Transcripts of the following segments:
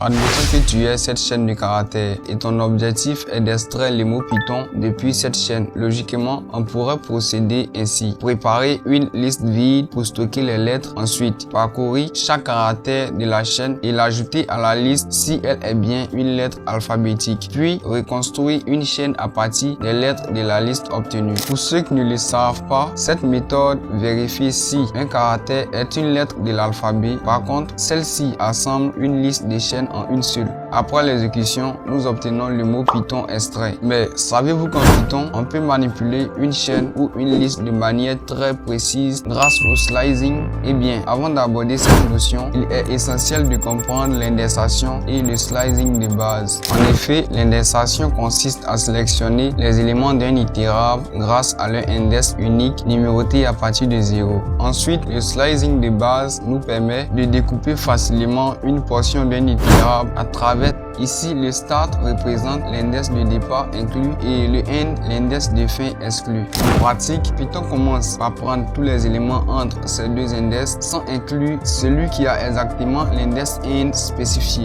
Admettons que tu aies cette chaîne de caractères et ton objectif est d'extraire les mots Python depuis cette chaîne. Logiquement, on pourrait procéder ainsi. Préparer une liste vide pour stocker les lettres. Ensuite, parcourir chaque caractère de la chaîne et l'ajouter à la liste si elle est bien une lettre alphabétique. Puis, reconstruire une chaîne à partir des lettres de la liste obtenue. Pour ceux qui ne le savent pas, cette méthode vérifie si un caractère est une lettre de l'alphabet. Par contre, celle-ci assemble une liste de chaînes en une seule. Après l'exécution, nous obtenons le mot Python extrait. Mais savez-vous qu'en Python, on peut manipuler une chaîne ou une liste de manière très précise grâce au slicing? Eh bien, avant d'aborder cette notion, il est essentiel de comprendre l'indexation et le slicing de base. En effet, l'indexation consiste à sélectionner les éléments d'un itérable grâce à leur index unique numéroté à partir de 0. Ensuite, le slicing de base nous permet de découper facilement une portion d'un itérable à travers. Ici, le start représente l'index de départ inclus et le end l'index de fin exclu. En pratique, Python commence par prendre tous les éléments entre ces deux index sans inclure celui qui a exactement l'index end spécifié.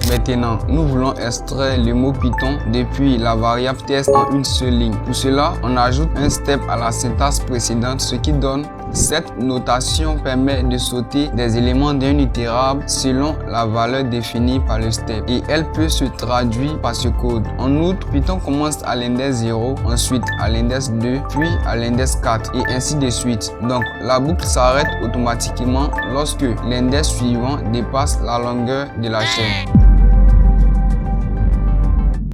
Maintenant, nous voulons extraire le mot Python depuis la variable test en une seule ligne. Pour cela, on ajoute un step à la syntaxe précédente, ce qui donne. Cette notation permet de sauter des éléments d'un itérable selon la valeur définie par le step et elle peut se traduire par ce code. En outre, Python commence à l'index 0, ensuite à l'index 2, puis à l'index 4 et ainsi de suite. Donc, la boucle s'arrête automatiquement lorsque l'index suivant dépasse la longueur de la chaîne.